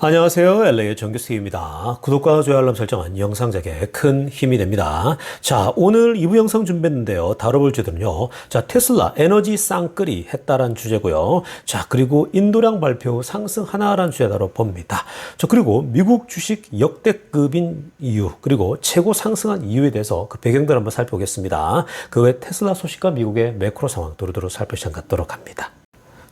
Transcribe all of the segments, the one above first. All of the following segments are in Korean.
안녕하세요. LA의 정규수입니다. 구독과 좋아요 알람 설정은 영상 제작에 큰 힘이 됩니다. 자, 오늘 2부 영상 준비했는데요. 다뤄볼 주제는요. 자, 테슬라 에너지 쌍끌이 했다라는 주제고요. 자, 그리고 인도량 발표 상승하나라는 주제 다뤄봅니다. 자, 그리고 미국 주식 역대급인 이유, 그리고 최고 상승한 이유에 대해서 그 배경들 한번 살펴보겠습니다. 그 외 테슬라 소식과 미국의 매크로 상황 두루두루 살펴보시면 갖도록 합니다.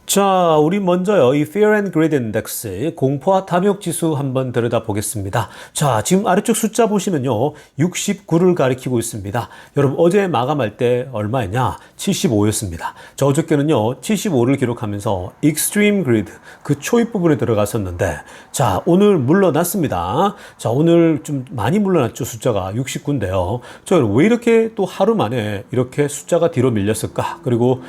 자, 우리 먼저요, 이 Fear and Greed Index, 공포와 탐욕 지수 한번 들여다보겠습니다. 자, 지금 아래쪽 숫자 보시면요, 69를 가리키고 있습니다. 여러분, 어제 마감할 때 얼마였냐? 75였습니다. 자, 어저께는요, 75를 기록하면서 Extreme Greed, 그 초입 부분에 들어갔었는데, 자, 오늘 물러났습니다. 자, 오늘 좀 많이 물러났죠, 숫자가 69인데요. 자, 왜 이렇게 또 하루 만에 이렇게 숫자가 뒤로 밀렸을까? 그리고,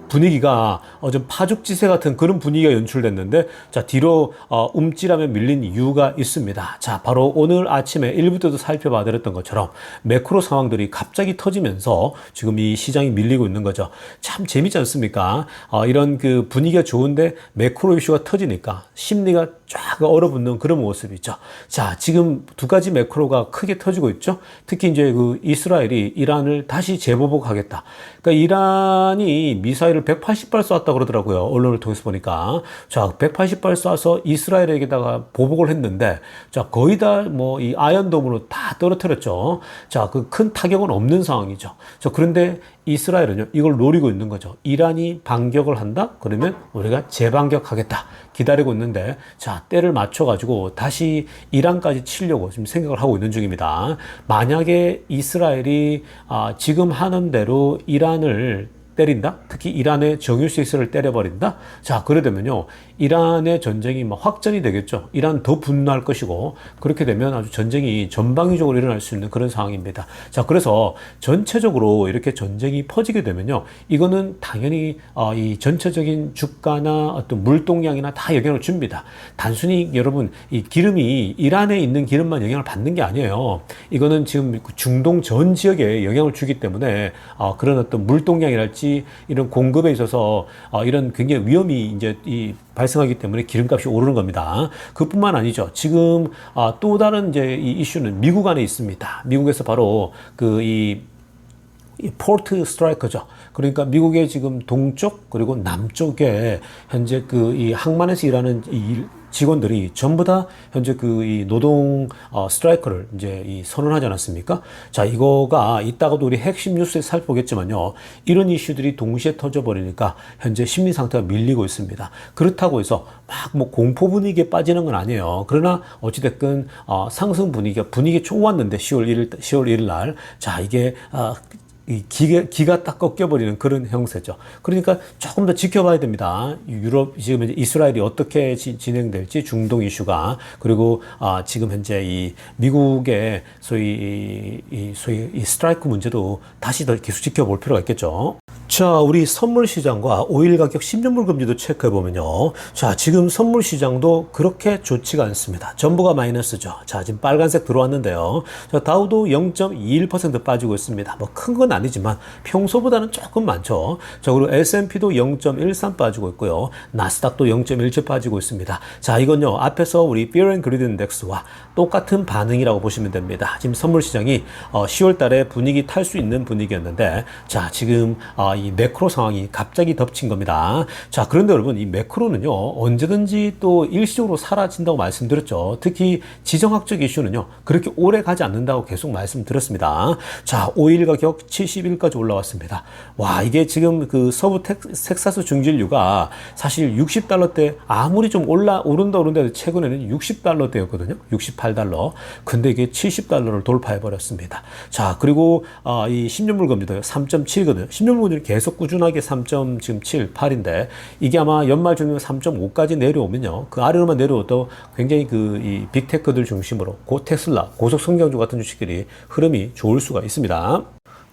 분위기가 좀 파죽지세 같은 그런 분위기가 연출됐는데, 자, 뒤로 움찔하며 밀린 이유가 있습니다. 자, 바로 오늘 아침에 1부 때도 살펴봐 드렸던 것처럼 매크로 상황들이 갑자기 터지면서 지금 이 시장이 밀리고 있는 거죠. 참 재밌지 않습니까? 이런 그 분위기가 좋은데 매크로 이슈가 터지니까 심리가 쫙 얼어붙는 그런 모습이죠. 자, 지금 두 가지 매크로가 크게 터지고 있죠. 특히 이제 그 이스라엘이 이란을 다시 재보복하겠다. 그러니까 이란이 미사일을 180발 쐈다 그러더라고요. 언론을 통해서 보니까. 자, 180발 쏴서 이스라엘에게다가 보복을 했는데, 자, 거의 다 뭐 이 아이언돔으로 다 떨어뜨렸죠. 자, 그 큰 타격은 없는 상황이죠. 자, 그런데 이스라엘은요, 이걸 노리고 있는 거죠. 이란이 반격을 한다? 그러면 우리가 재반격하겠다. 기다리고 있는데, 자, 때를 맞춰가지고 다시 이란까지 치려고 지금 생각을 하고 있는 중입니다. 만약에 이스라엘이 지금 하는 대로 이란을 때린다? 특히 이란의 정유시설을 때려버린다? 자, 그래 되면요, 이란의 전쟁이 막 확전이 되겠죠. 이란 더 분노할 것이고, 그렇게 되면 아주 전쟁이 전방위적으로 일어날 수 있는 그런 상황입니다. 자, 그래서 전체적으로 이렇게 전쟁이 퍼지게 되면요, 이거는 당연히 이 전체적인 주가나 어떤 물동량이나 다 영향을 줍니다. 단순히 여러분, 이 기름이 이란에 있는 기름만 영향을 받는 게 아니에요. 이거는 지금 중동 전 지역에 영향을 주기 때문에 그런 어떤 물동량이랄지 이런 공급에 있어서 이런 굉장히 위험이 이제 발생하기 때문에 기름값이 오르는 겁니다. 그뿐만 아니죠. 지금 또 다른 이제 이 이슈는 미국 안에 있습니다. 미국에서 바로 이 포트 스트라이커죠. 그러니까 미국의 지금 동쪽 그리고 남쪽에 현재 이 항만에서 일하는 직원들이 전부 다 현재 이 노동 스트라이크를 이제 선언하지 않았습니까? 자, 이거가 이따가도 우리 핵심 뉴스에 살펴보겠지만요, 이런 이슈들이 동시에 터져버리니까 현재 심리 상태가 밀리고 있습니다. 그렇다고 해서 막 뭐 공포 분위기에 빠지는 건 아니에요. 그러나 어찌됐든 상승 분위기가 좋았는데 10월 1일 날, 자, 이게 기가 딱 꺾여버리는 그런 형세죠. 그러니까 조금 더 지켜봐야 됩니다. 유럽, 지금 이제 이스라엘이 어떻게 진행될지, 중동 이슈가, 그리고 지금 현재 이 미국의 소위 이 스트라이크 문제도 다시 더 계속 지켜볼 필요가 있겠죠. 자, 우리 선물 시장과 오일 가격 10년물 금리도 체크해 보면요. 자, 지금 선물 시장도 그렇게 좋지가 않습니다. 전부가 마이너스죠. 자, 지금 빨간색 들어왔는데요. 자, 다우도 0.21% 빠지고 있습니다. 뭐 큰 건 아니지만 평소보다는 조금 많죠. 자, 그리고 S&P도 0.13 빠지고 있고요. 나스닥도 0.17 빠지고 있습니다. 자, 이건요, 앞에서 우리 Fear and Greed Index와 똑같은 반응이라고 보시면 됩니다. 지금 선물 시장이 10월 달에 분위기 탈 수 있는 분위기였는데, 자, 지금 이 매크로 상황이 갑자기 덮친 겁니다. 자, 그런데 여러분, 이 매크로는요, 언제든지 또 일시적으로 사라진다고 말씀드렸죠. 특히 지정학적 이슈는요, 그렇게 오래 가지 않는다고 계속 말씀드렸습니다. 자, 오일 가격 71까지 올라왔습니다. 와, 이게 지금 그 서부 텍사스 중진류가 사실 60달러대 아무리 좀 오른다 해도 최근에는 60달러대였거든요. 68달러. 근데 이게 70달러를 돌파해 버렸습니다. 자, 그리고 이 10년물 금리도 3.7거든요. 10년물 금리 계속 꾸준하게 3.7, 8인데 이게 아마 연말 중에 3.5까지 내려오면요, 그 아래로만 내려오도 굉장히 이 빅테크들 중심으로 테슬라, 고속 성장주 같은 주식들이 흐름이 좋을 수가 있습니다.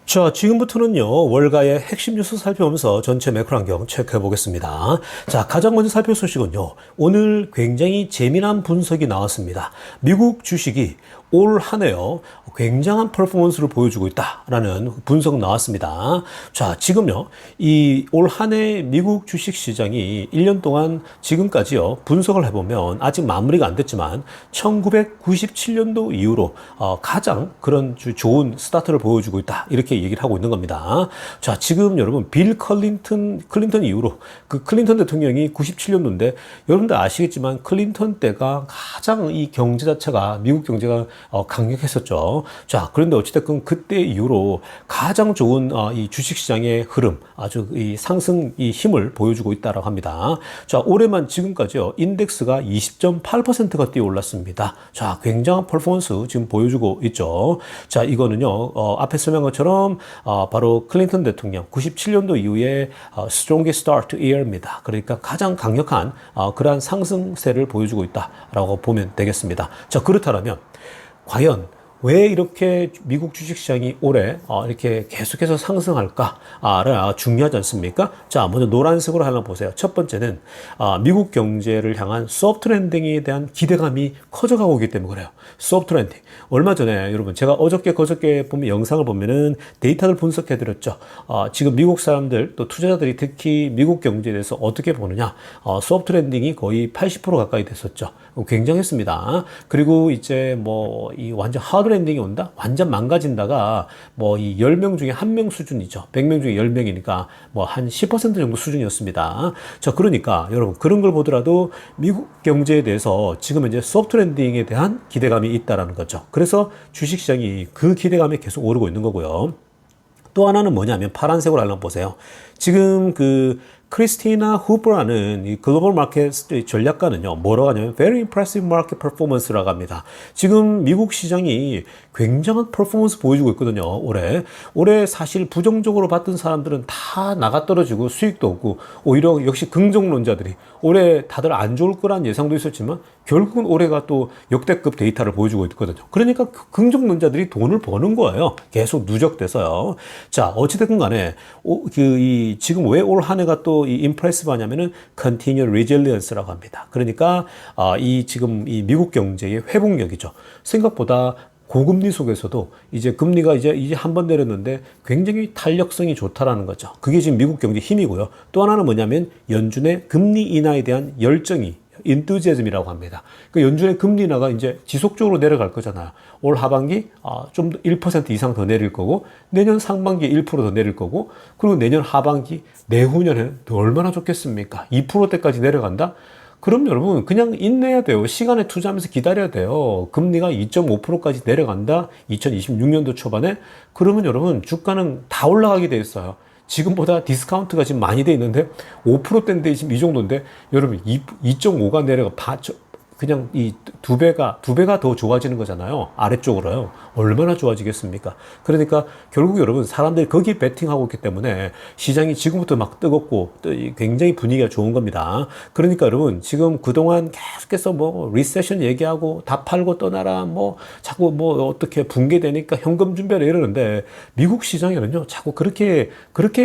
자, 지금부터는요, 월가의 핵심 뉴스 살펴보면서 전체 매크로 환경 체크해 보겠습니다. 자, 가장 먼저 살펴볼 소식은요, 오늘 굉장히 재미난 분석이 나왔습니다. 미국 주식이 올 한 해요. 굉장한 퍼포먼스를 보여주고 있다라는 분석 나왔습니다. 자, 지금요. 이 올 한 해 미국 주식 시장이 1년 동안 지금까지요. 분석을 해보면 아직 마무리가 안 됐지만 1997년도 이후로 가장 그런 좋은 스타트를 보여주고 있다. 이렇게 얘기를 하고 있는 겁니다. 자, 지금 여러분 빌 클린턴 이후로 그 클린턴 대통령이 97년도인데 여러분들 아시겠지만 클린턴 때가 가장 이 경제 자체가 미국 경제가 강력했었죠. 자, 그런데 어찌됐건 그때 이후로 가장 좋은 이 주식시장의 흐름, 아주 이 상승 이 힘을 보여주고 있다라고 합니다. 자, 올해만 지금까지요, 인덱스가 20.8%가 뛰어 올랐습니다. 자, 굉장한 퍼포먼스 지금 보여주고 있죠. 자, 이거는요, 앞에 설명한 것처럼 바로 클린턴 대통령 97년도 이후에 strongest start year입니다. 그러니까 가장 강력한 그러한 상승세를 보여주고 있다라고 보면 되겠습니다. 자, 그렇다면 과연 왜 이렇게 미국 주식시장이 올해 이렇게 계속해서 상승할까?를 중요하지 않습니까? 자, 먼저 노란색으로 하나 보세요. 첫 번째는 미국 경제를 향한 소프트 랜딩에 대한 기대감이 커져가고 있기 때문에 그래요. 소프트 랜딩. 얼마 전에 여러분 제가 어저께 그저께 보면 영상을 보면은 데이터를 분석해드렸죠. 지금 미국 사람들 또 투자자들이 특히 미국 경제에 대해서 어떻게 보느냐? 소프트 랜딩이 거의 80% 가까이 됐었죠. 굉장했습니다. 그리고 이제 뭐 이 완전 하드 랜딩이 온다? 완전 망가진다가 뭐 이 10명 중에 1명 수준이죠. 100명 중에 10명이니까 뭐 한 10% 정도 수준이었습니다. 자, 그러니까 여러분 그런 걸 보더라도 미국 경제에 대해서 지금 이제 소프트 랜딩에 대한 기대감이 있다라는 거죠. 그래서 주식시장이 그 기대감에 계속 오르고 있는 거고요. 또 하나는 뭐냐면 파란색으로 한번 보세요. 지금 그 크리스티나 후퍼라는 이 글로벌 마켓 전략가는요, 뭐라고 하냐면 very impressive market performance라고 합니다. 지금 미국 시장이 굉장한 퍼포먼스 보여주고 있거든요, 올해 사실 부정적으로 봤던 사람들은 다 나가 떨어지고 수익도 없고, 오히려 역시 긍정론자들이 올해 다들 안 좋을 거란 예상도 있었지만, 결국은 올해가 또 역대급 데이터를 보여주고 있거든요. 그러니까 긍정론자들이 돈을 버는 거예요. 계속 누적돼서요. 자, 어찌됐든 간에, 지금 왜 올 한 해가 또 이 임프레시브 하냐면은 continued resilience라고 합니다. 그러니까 이 지금 이 미국 경제의 회복력이죠. 생각보다 고금리 속에서도 이제 금리가 이제 한 번 내렸는데 굉장히 탄력성이 좋다라는 거죠. 그게 지금 미국 경제 힘이고요. 또 하나는 뭐냐면 연준의 금리 인하에 대한 열정이 인투지ազմ이라고 합니다. 그 연준의 금리 인하가 이제 지속적으로 내려갈 거잖아요. 올 하반기 좀 1% 이상 더 내릴 거고, 내년 상반기에 1% 더 내릴 거고, 그리고 내년 하반기, 내후년에는 얼마나 좋겠습니까? 2%대까지 내려간다? 그럼 여러분 그냥 인내해야 돼요. 시간에 투자하면서 기다려야 돼요. 금리가 2.5%까지 내려간다. 2026년도 초반에. 그러면 여러분 주가는 다 올라가게 돼 있어요. 지금보다 디스카운트가 지금 많이 돼 있는데 5%대인데 지금 이 정도인데 여러분 2.5가 내려가 그냥 이 두 배가 더 좋아지는 거잖아요. 아래쪽으로요. 얼마나 좋아지겠습니까? 그러니까 결국 여러분 사람들이 거기에 베팅하고 있기 때문에 시장이 지금부터 막 뜨겁고 또 굉장히 분위기가 좋은 겁니다. 그러니까 여러분 지금 그동안 계속해서 뭐 리세션 얘기하고 다 팔고 떠나라 뭐 자꾸 뭐 어떻게 붕괴되니까 현금 준비하라 이러는데 미국 시장에는요 자꾸 그렇게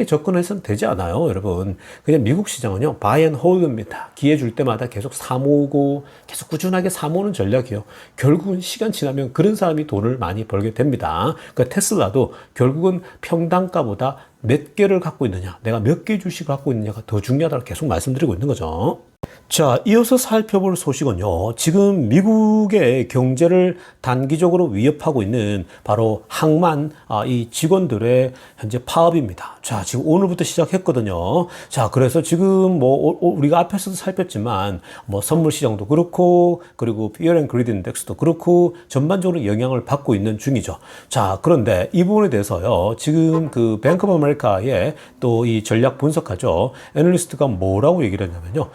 접근해서는 되지 않아요, 여러분. 그냥 미국 시장은요 buy and hold입니다. 기회 줄 때마다 계속 사모으고 계속 꾸준하게 사모으는 전략이에요. 결국은 시간 지나면 그런 사람이 돈을 많이 벌게 됩니다. 그러니까 테슬라도 결국은 평단가보다 몇 개를 갖고 있느냐, 내가 몇 개 주식을 갖고 있느냐가 더 중요하다고 계속 말씀드리고 있는 거죠. 자, 이어서 살펴볼 소식은요. 지금 미국의 경제를 단기적으로 위협하고 있는 바로 항만 이 직원들의 현재 파업입니다. 자, 지금 오늘부터 시작했거든요. 자, 그래서 지금 뭐 우리가 앞에서도 살폈지만 뭐 선물 시장도 그렇고 그리고 Fear and Greed 인덱스도 그렇고 전반적으로 영향을 받고 있는 중이죠. 자, 그런데 이 부분에 대해서요. 지금 그 뱅크 오브 아메리카의 또 이 전략 분석하죠. 애널리스트가 뭐라고 얘기를 했냐면요.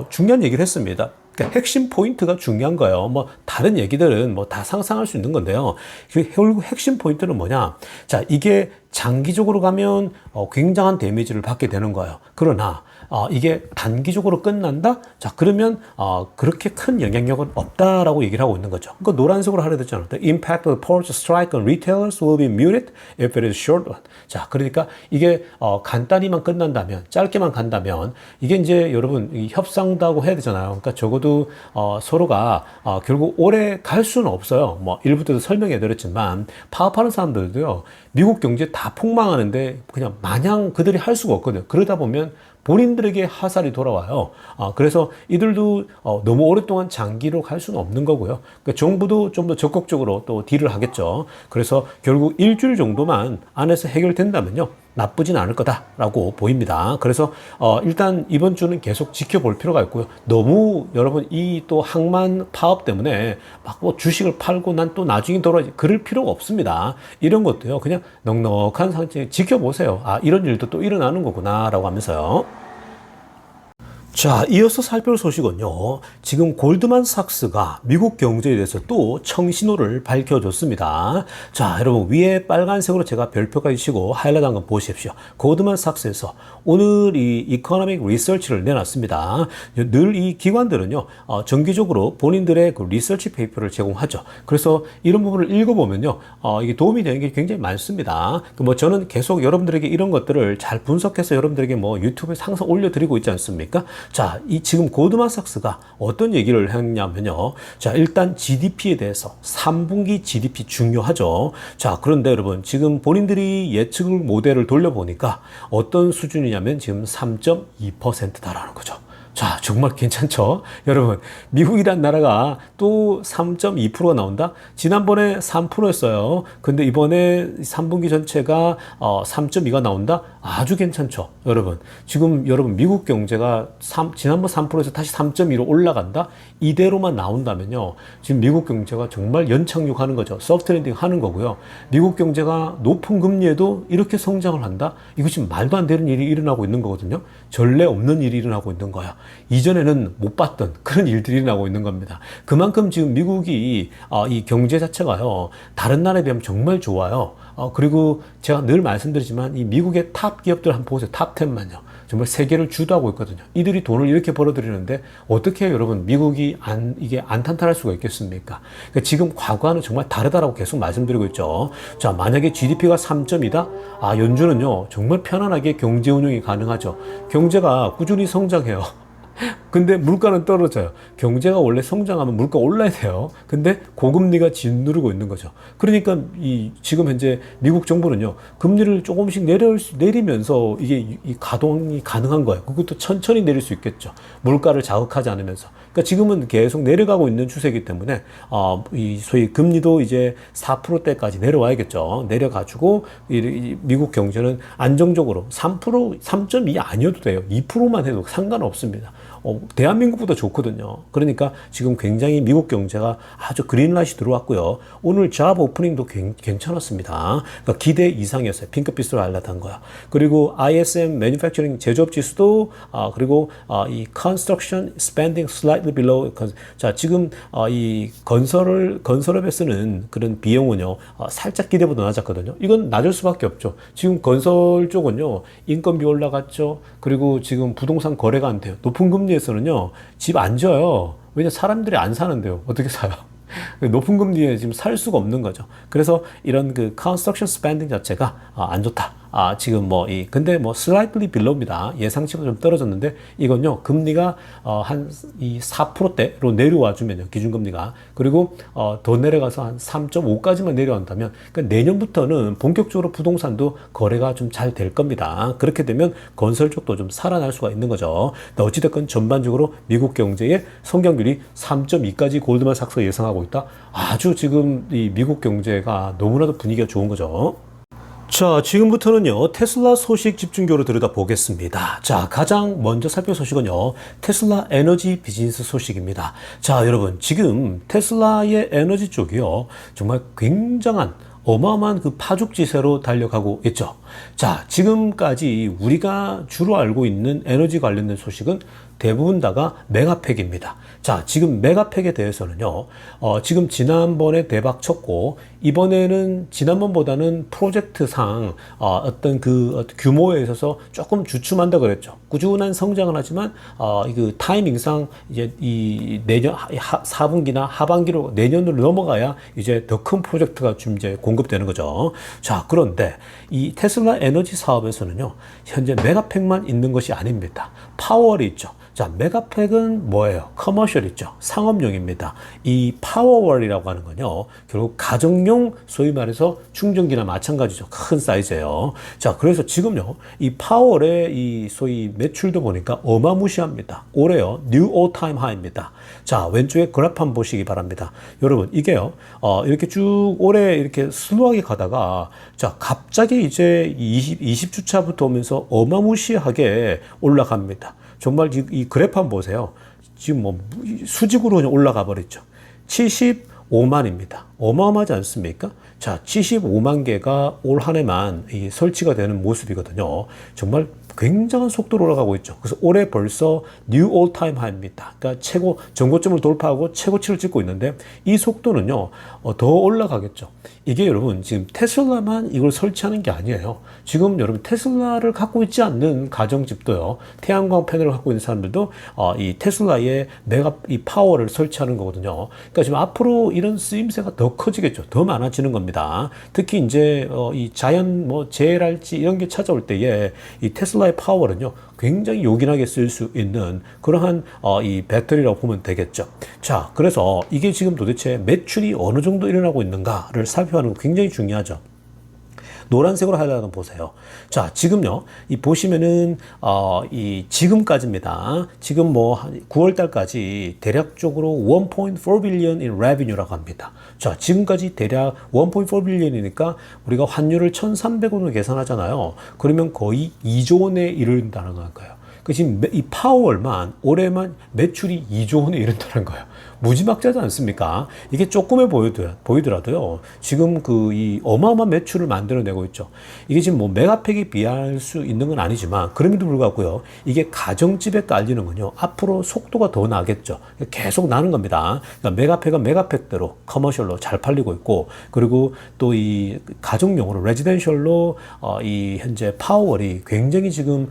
중요한 얘기를 했습니다. 그러니까 핵심 포인트가 중요한 거예요. 뭐 다른 얘기들은 뭐 다 상상할 수 있는 건데요. 결국 핵심 포인트는 뭐냐? 자, 이게 장기적으로 가면 굉장한 데미지를 받게 되는 거예요. 그러나 이게 단기적으로 끝난다? 자, 그러면 그렇게 큰 영향력은 없다라고 얘기를 하고 있는 거죠. 그러니까 노란색으로 하려 됐잖아. The impact of the port strike on retailers will be muted if it is short one. 자, 그러니까 이게 간단히만 끝난다면, 짧게만 간다면 이게 이제 여러분 이 협상도 하고 해야 되잖아요. 그러니까 적어도 서로가 결국 오래 갈 수는 없어요. 뭐 일부터도 설명해 드렸지만 파업하는 사람들도요. 미국 경제 다 폭망하는데 그냥 마냥 그들이 할 수가 없거든요. 그러다 보면 본인들에게 화살이 돌아와요. 그래서 이들도 너무 오랫동안 장기로 갈 수는 없는 거고요. 그러니까 정부도 좀 더 적극적으로 또 딜을 하겠죠. 그래서 결국 일주일 정도만 안에서 해결된다면요. 나쁘진 않을 거다라고 보입니다. 그래서 일단 이번 주는 계속 지켜볼 필요가 있고요. 너무 여러분 이 또 항만 파업 때문에 막 뭐 주식을 팔고 난 또 나중에 돌아오지 그럴 필요가 없습니다. 이런 것도요. 그냥 넉넉한 상태에 지켜보세요. 이런 일도 또 일어나는 거구나라고 하면서요. 자, 이어서 살펴볼 소식은요. 지금 골드만삭스가 미국 경제에 대해서 또 청신호를 밝혀줬습니다. 자, 여러분 위에 빨간색으로 제가 별표까지 치고 하이라이트 한 번 보십시오. 골드만삭스에서 오늘 이 이코노믹 리서치를 내놨습니다. 늘 이 기관들은요. 정기적으로 본인들의 그 리서치 페이퍼를 제공하죠. 그래서 이런 부분을 읽어보면요. 이게 도움이 되는 게 굉장히 많습니다. 뭐 저는 계속 여러분들에게 이런 것들을 잘 분석해서 여러분들에게 뭐 유튜브에 항상 올려드리고 있지 않습니까? 자, 이 지금 고드만삭스가 어떤 얘기를 했냐면요. 자, 일단 GDP에 대해서 3분기 GDP 중요하죠. 자, 그런데 여러분 지금 본인들이 예측 모델을 돌려보니까 어떤 수준이냐면 지금 3.2%다라는 거죠. 자, 정말 괜찮죠? 여러분, 미국이란 나라가 또 3.2%가 나온다? 지난번에 3%였어요. 근데 이번에 3분기 전체가 3.2가 나온다? 아주 괜찮죠? 여러분, 지금 여러분 미국 경제가 지난번 3%에서 다시 3.2로 올라간다? 이대로만 나온다면요. 지금 미국 경제가 정말 연착륙하는 거죠. 소프트 랜딩 하는 거고요. 미국 경제가 높은 금리에도 이렇게 성장을 한다? 이거 지금 말도 안 되는 일이 일어나고 있는 거거든요. 전례 없는 일이 일어나고 있는 거야. 이전에는 못 봤던 그런 일들이 일어나고 있는 겁니다. 그만큼 지금 미국이 이 경제 자체가요. 다른 나라에 비하면 정말 좋아요. 그리고 제가 늘 말씀드리지만 이 미국의 탑 기업들 한번 보세요. 탑 10만요. 정말 세계를 주도하고 있거든요. 이들이 돈을 이렇게 벌어들이는데 어떻게 여러분 미국이 이게 안 탄탄할 수가 있겠습니까? 그러니까 지금 과거와는 정말 다르다라고 계속 말씀드리고 있죠. 자, 만약에 GDP가 3점이다? 연준은요 정말 편안하게 경제 운영이 가능하죠. 경제가 꾸준히 성장해요. 근데 물가는 떨어져요. 경제가 원래 성장하면 물가 올라야 돼요. 근데 고금리가 짓누르고 있는 거죠. 그러니까 지금 현재 미국 정부는요, 금리를 조금씩 내리면서 이게 이 가동이 가능한 거예요. 그것도 천천히 내릴 수 있겠죠. 물가를 자극하지 않으면서. 그러니까 지금은 계속 내려가고 있는 추세이기 때문에, 이 소위 금리도 이제 4%대까지 내려와야겠죠. 내려가지고, 미국 경제는 안정적으로 3.2 아니어도 돼요. 2%만 해도 상관없습니다. 대한민국보다 좋거든요. 그러니까 지금 굉장히 미국 경제가 아주 그린라이트 들어왔고요. 오늘 잡 오프닝도 괜찮았습니다. 그러니까 기대 이상이었어요. 핑크빛으로 알라단 거야. 그리고 ISM Manufacturing 제조업 지수도 그리고 이 Construction Spending slightly below. 자, 지금 이 건설업에 쓰는 그런 비용은요 살짝 기대보다 낮았거든요. 이건 낮을 수밖에 없죠. 지금 건설 쪽은요 인건비 올라갔죠. 그리고 지금 부동산 거래가 안 돼요. 높은 금리에서는요 집 안 져요. 왜냐 사람들이 안 사는데요. 어떻게 사요? 높은 금리에 지금 살 수가 없는 거죠. 그래서 이런 그 construction spending 자체가 안 좋다. 지금 근데 slightly below입니다. 예상치보다 좀 떨어졌는데 이건요, 금리가 한 이 4%대로 내려와 주면요, 기준금리가. 그리고 더 내려가서 한 3.5까지만 내려간다면, 그러니까 내년부터는 본격적으로 부동산도 거래가 좀 잘 될 겁니다. 그렇게 되면 건설 쪽도 좀 살아날 수가 있는 거죠. 어찌됐건 전반적으로 미국 경제의 성장률이 3.2까지 골드만삭스가 예상하고 있다. 아주 지금 이 미국 경제가 너무나도 분위기가 좋은 거죠. 자, 지금부터는요, 테슬라 소식 집중적으로 들여다보겠습니다. 자, 가장 먼저 살펴볼 소식은요, 테슬라 에너지 비즈니스 소식입니다. 자, 여러분, 지금 테슬라의 에너지 쪽이요, 정말 굉장한 어마어마한 그 파죽지세로 달려가고 있죠. 자, 지금까지 우리가 주로 알고 있는 에너지 관련된 소식은 대부분 다가 메가팩입니다. 자, 지금 메가팩에 대해서는요, 지금 지난번에 대박 쳤고, 이번에는 지난번보다는 프로젝트상, 어떤 그 규모에 있어서 조금 주춤한다 그랬죠. 꾸준한 성장을 하지만, 그 타이밍상 이제 이 내년, 4분기나 하반기로 내년으로 넘어가야 이제 더 큰 프로젝트가 좀 이제 공급되는 거죠. 자, 그런데 이 테슬라 에너지 사업에서는요, 현재 메가팩만 있는 것이 아닙니다. 파워월이 있죠. 자, 메가팩은 뭐예요? 커머셜 있죠. 상업용입니다. 이 파워월이라고 하는 건요, 결국 가정용, 소위 말해서 충전기나 마찬가지죠. 큰 사이즈예요. 자, 그래서 지금요, 이 파워월의 이 소위 매출도 보니까 어마무시합니다. 올해요, 뉴 올타임 하이입니다. 자, 왼쪽에 그래프 한번 보시기 바랍니다. 여러분, 이게요, 이렇게 쭉 올해 이렇게 슬로하게 가다가, 자, 갑자기 이제 20주차부터 오면서 어마무시하게 올라갑니다. 정말 이 그래프 한번 보세요. 지금 뭐 수직으로 그냥 올라가 버렸죠. 75만입니다. 어마어마하지 않습니까? 자, 75만 개가 올 한 해만 설치가 되는 모습이거든요. 정말 굉장한 속도로 올라가고 있죠. 그래서 올해 벌써 뉴 올타임 하이입니다. 그러니까 최고 전고점을 돌파하고 최고치를 찍고 있는데 이 속도는요, 더 올라가겠죠. 이게 여러분 지금 테슬라만 이걸 설치하는 게 아니에요. 지금 여러분 테슬라를 갖고 있지 않는 가정집도요, 태양광 패널을 갖고 있는 사람들도 이 테슬라의 이 파워를 설치하는 거거든요. 그러니까 지금 앞으로 이런 쓰임새가 더 커지겠죠. 더 많아지는 겁니다. 특히 이제 이 자연 뭐 재해랄지 이런 게 찾아올 때에 이 테슬라의 파워는요, 굉장히 요긴하게 쓸 수 있는 그러한 이 배터리라고 보면 되겠죠. 자, 그래서 이게 지금 도대체 매출이 어느 정도 일어나고 있는가를 살펴보는 거 굉장히 중요하죠. 노란색으로 하려면 보세요. 자, 지금요, 이 보시면은, 이 지금까지입니다. 지금 뭐, 9월 달까지 대략적으로 1.4 billion in revenue라고 합니다. 자, 지금까지 대략 1.4 billion이니까 우리가 환율을 1,300원으로 계산하잖아요. 그러면 거의 2조 원에 이른다는 거예요. 그 지금 이 파워월만 올해만 매출이 2조 원에 이른다는 거예요. 무지막지하지 않습니까? 이게 조금해 보이더라도요, 지금 이 어마어마한 매출을 만들어내고 있죠. 이게 지금 뭐 메가팩에 비할 수 있는 건 아니지만, 그럼에도 불구하고요, 이게 가정집에 깔리는군요. 앞으로 속도가 더 나겠죠. 계속 나는 겁니다. 그러니까 메가팩은 메가팩대로 커머셜로 잘 팔리고 있고, 그리고 또 이 가정용으로 레지던셜로 이 현재 파워월이 굉장히 지금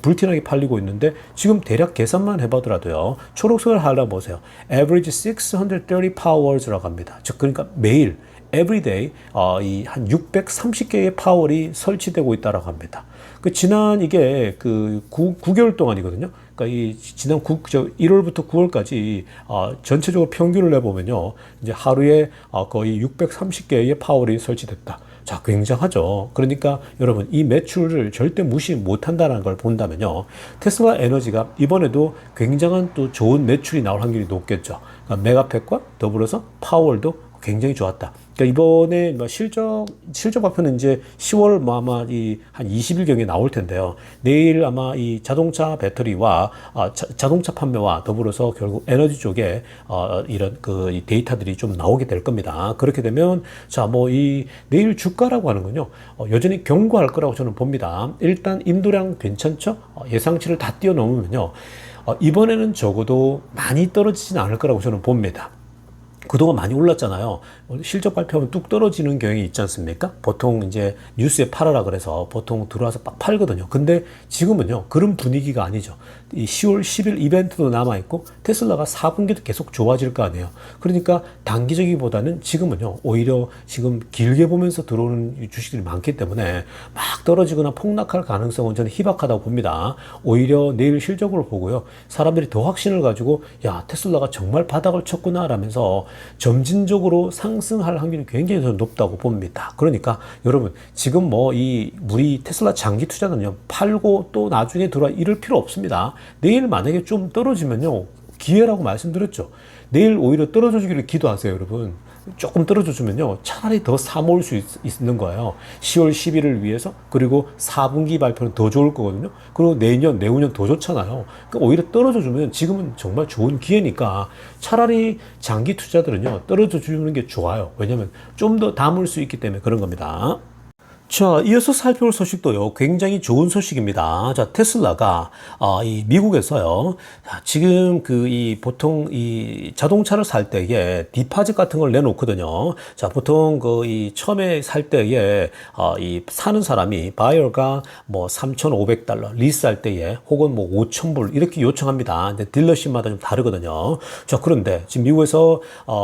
불티나게 팔리고 있는데, 지금 대략 계산만 해보더라도요, 초록색을 하려 보세요. average 630 powers라고 합니다. 즉, 그러니까 매일, everyday, 이 한 630개의 파월이 설치되고 있다라고 합니다. 지난 이게 9개월 동안이거든요. 그러니까 이 지난 1월부터 9월까지, 전체적으로 평균을 내보면요, 이제 하루에 거의 630개의 파월이 설치됐다. 자, 굉장하죠. 그러니까 여러분, 이 매출을 절대 무시 못한다는 걸 본다면요, 테슬라 에너지가 이번에도 굉장한 또 좋은 매출이 나올 확률이 높겠죠. 그러니까 메가팩과 더불어서 파워월도 굉장히 좋았다. 그러니까 이번에 실적 발표는 이제 10월 아마 한 20일경에 나올 텐데요. 내일 아마 이 자동차 배터리와 자동차 판매와 더불어서 결국 에너지 쪽에 이런 이 데이터들이 좀 나오게 될 겁니다. 그렇게 되면 자, 뭐 이 내일 주가라고 하는 건요, 여전히 견고할 거라고 저는 봅니다. 일단 인도량 괜찮죠? 예상치를 다 뛰어넘으면요, 이번에는 적어도 많이 떨어지진 않을 거라고 저는 봅니다. 그동안 많이 올랐잖아요. 실적 발표하면 뚝 떨어지는 경향이 있지 않습니까? 보통 이제 뉴스에 팔아라 그래서 보통 들어와서 막 팔거든요. 근데 지금은요, 그런 분위기가 아니죠. 이 10월 10일 이벤트도 남아있고, 테슬라가 4분기도 계속 좋아질 거 아니에요. 그러니까 단기적이보다는 지금은요, 오히려 지금 길게 보면서 들어오는 주식들이 많기 때문에 막 떨어지거나 폭락할 가능성은 저는 희박하다고 봅니다. 오히려 내일 실적을 보고요, 사람들이 더 확신을 가지고, 야, 테슬라가 정말 바닥을 쳤구나 라면서 점진적으로 상승할 확률이 굉장히 높다고 봅니다. 그러니까 여러분, 지금 우리 테슬라 장기 투자는요, 팔고 또 나중에 들어와 이럴 필요 없습니다. 내일 만약에 좀 떨어지면요, 기회라고 말씀드렸죠. 내일 오히려 떨어져 주기를 기도하세요, 여러분. 조금 떨어져 주면요, 차라리 더 사모을 수 있는 거예요. 10월 10일을 위해서. 그리고 4분기 발표는 더 좋을 거거든요. 그리고 내후년 더 좋잖아요. 그러니까 오히려 떨어져 주면 지금은 정말 좋은 기회니까 차라리 장기 투자들은요, 떨어져 주는 게 좋아요. 왜냐면 좀 더 담을 수 있기 때문에 그런 겁니다. 자, 이어서 살펴볼 소식도요, 굉장히 좋은 소식입니다. 자, 테슬라가, 이 미국에서요, 자, 지금 보통 이 자동차를 살 때에 디파짓 같은 걸 내놓거든요. 자, 보통 처음에 살 때에, 이 사는 사람이, 바이어가 뭐 3,500달러, 리스할 때에, 혹은 뭐 5,000불, 이렇게 요청합니다. 근데 딜러십마다 좀 다르거든요. 자, 그런데 지금 미국에서,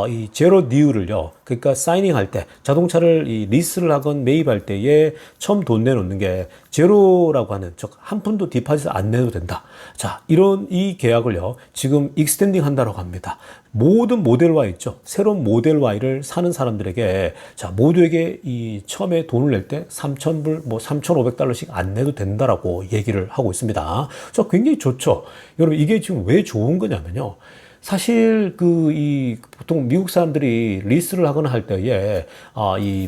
이 제로 디유를요, 그러니까 사이닝할 때, 자동차를 이 리스를 하건 매입할 때에 처음 돈 내놓는 게 제로라고 하는, 즉 한 푼도 디파짓을 안 내도 된다. 자, 이런 이 계약을요, 지금 익스텐딩 한다라고 합니다. 모든 모델 Y 있죠. 새로운 모델 Y를 사는 사람들에게, 자, 모두에게 이 처음에 돈을 낼 때 3,000불, 뭐 3,500달러씩 안 내도 된다라고 얘기를 하고 있습니다. 저 굉장히 좋죠. 여러분, 이게 지금 왜 좋은 거냐면요. 사실 보통 미국 사람들이 리스를 하거나 할 때에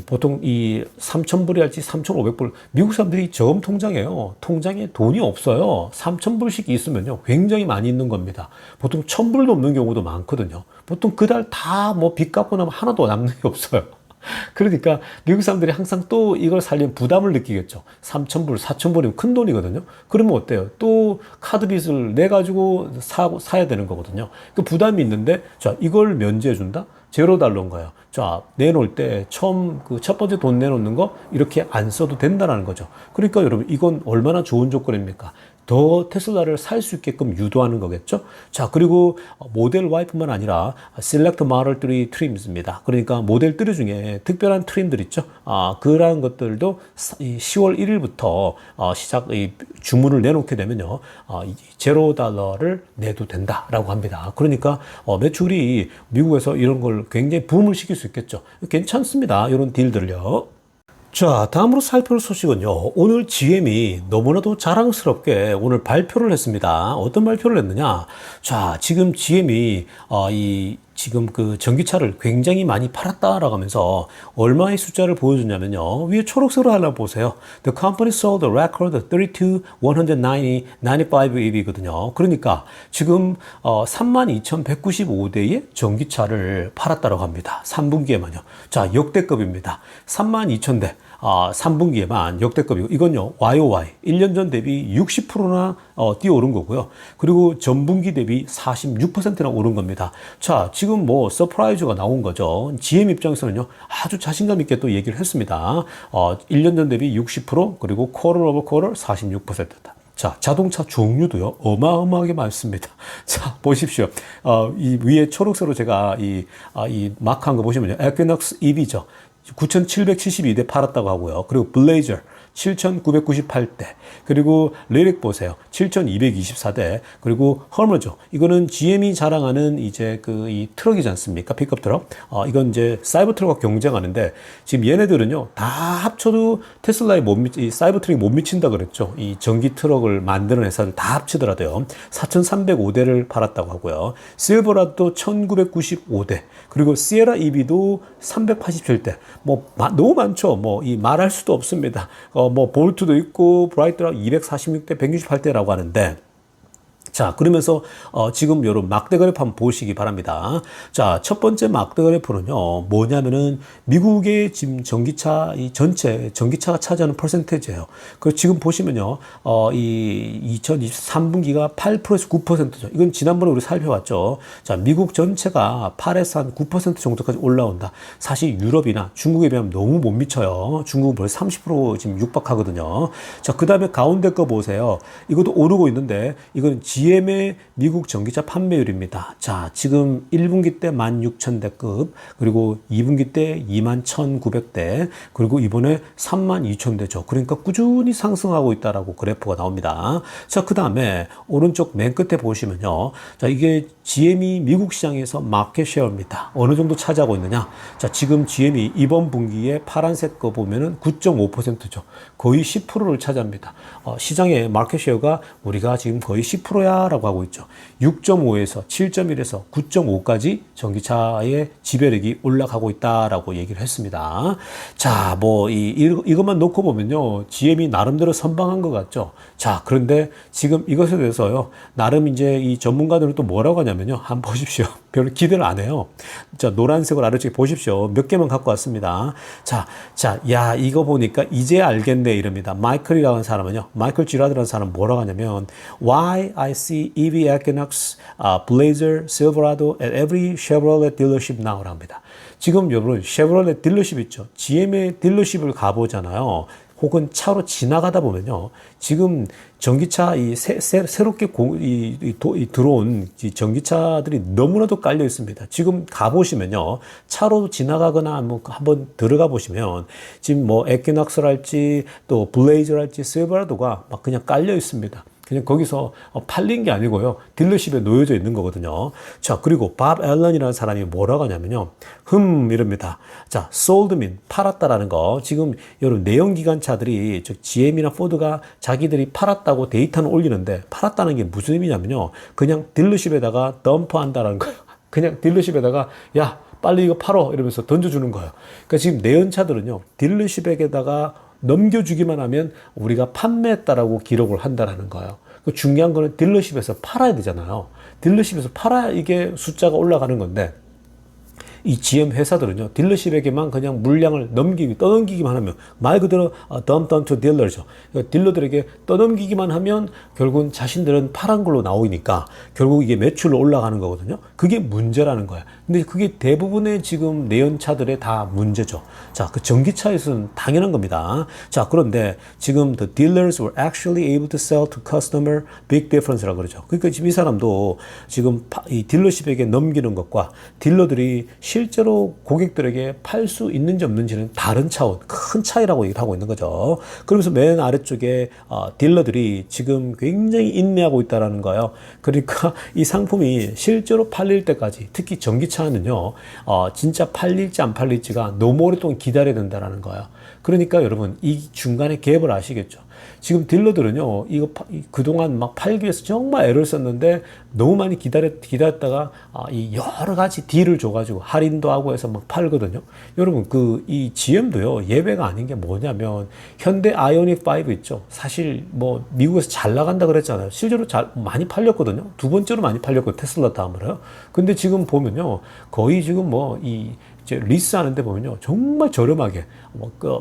보통 이 3,000불이 할지 3,500불, 미국 사람들이 저금 통장이에요. 통장에 돈이 없어요. 3,000불씩 있으면요, 굉장히 많이 있는 겁니다. 보통 1,000불 넘는 경우도 많거든요. 보통 그달 다 뭐 빚 갚고 나면 하나도 남는 게 없어요. 그러니까 미국 사람들이 항상 또 이걸 살려면 부담을 느끼겠죠. 3,000불, 4,000불이면 큰 돈이거든요. 그러면 어때요? 또 카드 빚을 내 가지고 사야 되는 거거든요. 그 부담이 있는데, 자, 이걸 면제해 준다? $0인 거예요. 자, 내놓을 때 처음 첫 번째 돈 내놓는 거 이렇게 안 써도 된다는 거죠. 그러니까 여러분, 이건 얼마나 좋은 조건입니까? 더 테슬라를 살 수 있게끔 유도하는 거겠죠. 자, 그리고 모델 Y뿐만 아니라 Select Model 3 트림입니다. 그러니까 모델 3 중에 특별한 트림들 있죠. 그러한 것들도 10월 1일부터 주문을 내놓게 되면요, $0를 내도 된다라고 합니다. 그러니까 매출이 미국에서 이런 걸 굉장히 붐을 시킬 수 있겠죠. 괜찮습니다. 이런 딜들을요. 자, 다음으로 살펴볼 소식은요, 오늘 GM이 너무나도 자랑스럽게 오늘 발표를 했습니다. 어떤 발표를 했느냐? 자, 지금 GM이 지금 전기차를 굉장히 많이 팔았다라고 하면서 얼마의 숫자를 보여줬냐면요, 위에 초록색으로 하나 보세요. The company sold a record 32,195 EV거든요. 그러니까 지금 32,195대의 전기차를 팔았다라고 합니다. 3분기에만요. 자, 역대급입니다. 32,000대. 3분기에만 역대급이고, 이건요, YOY, 1년 전 대비 60%나 뛰어오른 거고요. 그리고 전분기 대비 46%나 오른 겁니다. 자, 지금 뭐 서프라이즈가 나온 거죠. GM 입장에서는요, 아주 자신감 있게 또 얘기를 했습니다. 1년 전 대비 60%, 그리고 쿼터 오버 쿼터 46%다. 자, 자동차 종류도요, 어마어마하게 많습니다. 자, 보십시오. 이 위에 초록색으로 제가 이 마크한 거 보시면요, 에퀴넉스 EV죠. 9,772대 팔았다고 하고요. 그리고 블레이저 7,998대. 그리고 리릭 보세요. 7,224대. 그리고 허머죠. 이거는 GM이 자랑하는 이제 이 트럭이지 않습니까? 픽업 트럭. 이건 이제 사이버 트럭과 경쟁하는데, 지금 얘네들은요, 다 합쳐도 테슬라에 이 사이버 트럭이 못 미친다 그랬죠. 이 전기 트럭을 만드는 회사들 다 합치더라도요. 4,305대를 팔았다고 하고요. 실버라도 1,995대. 그리고 시에라 EV도 387대. 뭐 너무 많죠. 뭐 말할 수도 없습니다. 뭐 볼트도 있고 브라이트라 246대 168대라고 하는데, 자, 그러면서 지금 여러분 막대 그래프 한번 보시기 바랍니다. 자, 첫 번째 막대 그래프는요, 뭐냐면은 미국의 지금 전기차 이 전체 전기차가 차지하는 퍼센테이지예요. 그 지금 보시면요, 이 2023분기가 8%에서 9%죠. 이건 지난번에 우리 살펴봤죠. 자, 미국 전체가 8에서 한 9% 정도까지 올라온다. 사실 유럽이나 중국에 비하면 너무 못 미쳐요. 중국은 벌써 30% 지금 육박하거든요. 자, 그 다음에 가운데 거 보세요. 이것도 오르고 있는데, 이건 GM의 미국 전기차 판매율입니다. 자, 지금 1분기 때 16,000대급, 그리고 2분기 때 21,900대, 그리고 이번에 32,000대죠. 그러니까 꾸준히 상승하고 있다라고 그래프가 나옵니다. 자, 그 다음에 오른쪽 맨 끝에 보시면요. 자, 이게 GM이 미국 시장에서 마켓 쉐어입니다. 어느 정도 차지하고 있느냐? 자, 지금 GM이 이번 분기에 파란색 거 보면은 9.5%죠. 거의 10%를 차지합니다. 시장의 마켓 쉐어가 우리가 지금 거의 10%야 있다라고 하고 있죠. 6.5에서 7.1에서 9.5까지 전기차의 지배력이 올라가고 있다라고 얘기를 했습니다. 자, 뭐 이것만 놓고 보면요, GM이 나름대로 선방한 것 같죠. 자, 그런데 지금 이것에 대해서요, 나름 이제 이 전문가들은 또 뭐라고 하냐면요, 한번 보십시오. 별로 기대를 안 해요. 자, 노란색으로 아래쪽에 보십시오. 몇 개만 갖고 왔습니다. 야, 이거 보니까 이제 알겠네 이럽니다. 마이클이라는 사람은요, 마이클 지라드라는 사람은 뭐라고 하냐면, Why I see EV Equinox, Blazer, Silverado at every Chevrolet dealership now라고 합니다. 지금 여러분, 쉐보레레 딜러십 있죠. GM의 딜러십을 가보잖아요. 혹은 차로 지나가다 보면요, 지금 전기차 새롭게 들어온 이 전기차들이 너무나도 깔려 있습니다. 지금 가보시면요, 차로 지나가거나 뭐 한번 들어가 보시면 지금 뭐 에퀴낙스랄지 또 블레이저랄지 실버라도가 막 그냥 깔려 있습니다. 그냥 거기서 팔린 게 아니고요, 딜러십에 놓여져 있는 거거든요. 자, 그리고 밥 앨런이라는 사람이 뭐라고 하냐면요, 이럽니다. 자, sold mean 팔았다라는 거. 지금 여러분, 내연기관차들이 즉 GM이나 포드가 자기들이 팔았다고 데이터는 올리는데, 팔았다는 게 무슨 의미냐면요, 그냥 딜러십에다가 덤프한다라는 거예요. 그냥 딜러십에다가 야, 빨리 이거 팔어 이러면서 던져주는 거예요. 그러니까 지금 내연차들은요, 딜러십에다가 넘겨주기만 하면 우리가 판매했다라고 기록을 한다라는 거예요. 중요한 거는 딜러십에서 팔아야 되잖아요. 딜러십에서 팔아야 이게 숫자가 올라가는 건데, 이 GM 회사들은요, 딜러십에게만 그냥 물량을 떠넘기기만 하면, 말 그대로 dump down to dealer죠. 그러니까 딜러들에게 떠넘기기만 하면 결국은 자신들은 팔은 걸로 나오니까 결국 이게 매출로 올라가는 거거든요. 그게 문제라는 거야. 근데 그게 대부분의 지금 내연차들의 다 문제죠. 자, 그 전기차에서는 당연한 겁니다. 자, 그런데 지금 the dealers were actually able to sell to customer big difference라고 그러죠. 그러니까 지금 이 사람도 지금 이 딜러십에게 넘기는 것과 딜러들이 실제로 고객들에게 팔 수 있는지 없는지는 다른 차원, 큰 차이라고 얘기를 하고 있는 거죠. 그러면서 맨 아래쪽에 딜러들이 지금 굉장히 인내하고 있다는 거예요. 그러니까 이 상품이 실제로 팔릴 때까지, 특히 전기차는요, 진짜 팔릴지 안 팔릴지가 너무 오랫동안 기다려야 된다는 거예요. 그러니까 여러분, 이 중간에 갭을 아시겠죠? 지금 딜러들은요, 이거 그동안 막 팔기 위해서 정말 애를 썼는데 너무 많이 기다렸다가 이 여러 가지 딜을 줘가지고 할인도 하고 해서 막 팔거든요. 여러분, 이 GM도요, 예외가 아닌 게 뭐냐면, 현대 아이오닉 5 있죠. 사실 뭐 미국에서 잘 나간다 그랬잖아요. 실제로 많이 팔렸거든요. 두 번째로 많이 팔렸고, 테슬라 다음으로요. 근데 지금 보면요, 거의 지금 리스 하는데 보면요, 정말 저렴하게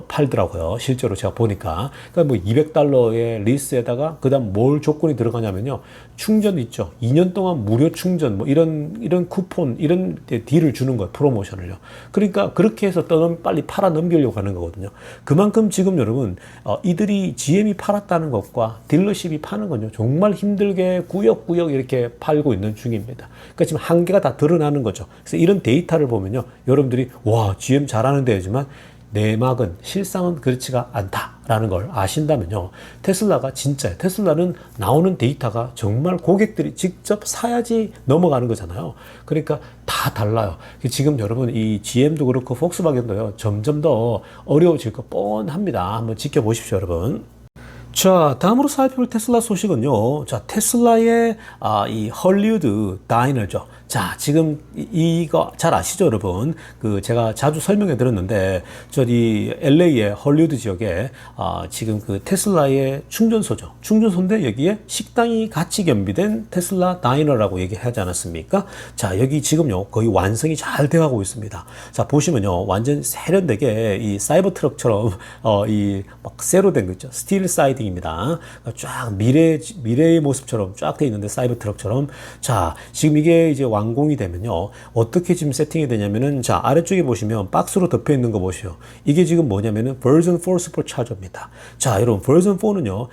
팔더라고요. 실제로 제가 보니까. 그러니까 뭐 $200의 리스에다가 그다음 뭘 조건이 들어가냐면요, 충전 있죠. 2년 동안 무료 충전, 뭐 이런 쿠폰, 이런 딜을 주는 거예요. 프로모션을요. 그러니까 그렇게 해서 빨리 팔아 넘기려고 하는 거거든요. 그만큼 지금 여러분, 이들이 GM이 팔았다는 것과 딜러십이 파는 건요, 정말 힘들게 구역구역 이렇게 팔고 있는 중입니다. 그러니까 지금 한계가 다 드러나는 거죠. 그래서 이런 데이터를 보면요, 여러분들이 와, GM 잘하는데 하지만 내막은, 실상은 그렇지가 않다라는 걸 아신다면요, 테슬라가 진짜예요. 테슬라는 나오는 데이터가 정말 고객들이 직접 사야지 넘어가는 거잖아요. 그러니까 다 달라요. 지금 여러분, 이 GM도 그렇고 폭스바겐도요, 점점 더 어려워질 거 뻔합니다. 한번 지켜보십시오, 여러분. 자, 다음으로 살펴볼 테슬라 소식은요, 자, 테슬라의 이 헐리우드 다이너죠. 자, 지금 이거 잘 아시죠, 여러분? 제가 자주 설명해 드렸는데, 저기 LA의 헐리우드 지역에 지금 테슬라의 충전소죠. 충전소인데 여기에 식당이 같이 겸비된 테슬라 다이너라고 얘기하지 않았습니까? 자, 여기 지금요, 거의 완성이 잘 되어가고 있습니다. 자, 보시면요, 완전 세련되게 이 사이버 트럭처럼 이 막 쇠로 된 거 있죠. 스틸 사이딩입니다. 쫙 미래의 모습처럼 쫙 돼 있는데, 사이버 트럭처럼. 자, 지금 이게 이제 완공이 되면요, 어떻게 지금 세팅이 되냐면은, 자, 아래쪽에 보시면 박스로 덮여 있는 거 보시오. 이게 지금 뭐냐면은 버전 4 슈퍼차저입니다. 자, 여러분, 버전 4는요,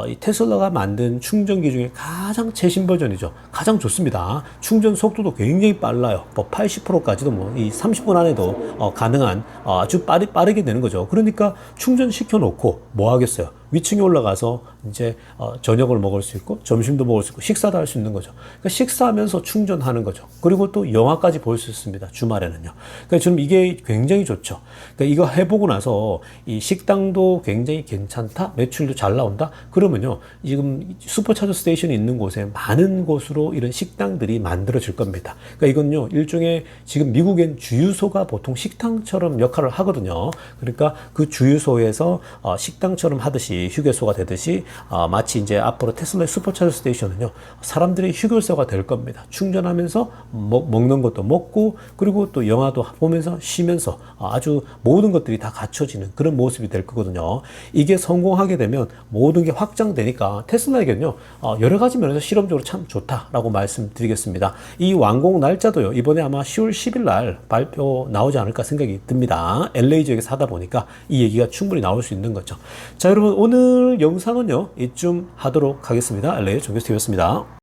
이 테슬라가 만든 충전기 중에 가장 최신 버전이죠. 가장 좋습니다. 충전 속도도 굉장히 빨라요. 뭐 80%까지도 뭐 이 30분 안에도 가능한 아주 빠르게 되는 거죠. 그러니까 충전시켜 놓고 뭐 하겠어요? 위층에 올라가서 이제 저녁을 먹을 수 있고 점심도 먹을 수 있고 식사도 할 수 있는 거죠. 그러니까 식사하면서 충전하는 거죠. 그리고 또 영화까지 볼 수 있습니다. 주말에는요. 그러니까 저는 이게 굉장히 좋죠. 그러니까 이거 해보고 나서 이 식당도 굉장히 괜찮다, 매출도 잘 나온다. 그러면요, 지금 슈퍼차저 스테이션이 있는 곳에 많은 곳으로 이런 식당들이 만들어질 겁니다. 그러니까 이건요, 일종의 지금 미국엔 주유소가 보통 식당처럼 역할을 하거든요. 그러니까 그 주유소에서 식당처럼 하듯이 휴게소가 되듯이 마치 이제 앞으로 테슬라의 슈퍼차저 스테이션은요, 사람들의 휴게소가 될 겁니다. 충전하면서 먹는 것도 먹고, 그리고 또 영화도 보면서 쉬면서 아주 모든 것들이 다 갖춰지는 그런 모습이 될 거거든요. 이게 성공하게 되면 모든 게 확장되니까 테슬라에게는요, 여러 가지 면에서 실험적으로 참 좋다라고 말씀드리겠습니다. 이 완공 날짜도요, 이번에 아마 10월 10일 날 발표 나오지 않을까 생각이 듭니다. LA 지역에서 하다 보니까 이 얘기가 충분히 나올 수 있는 거죠. 자, 여러분, 오늘 영상은요, 이쯤 하도록 하겠습니다. LA 정규스TV였습니다.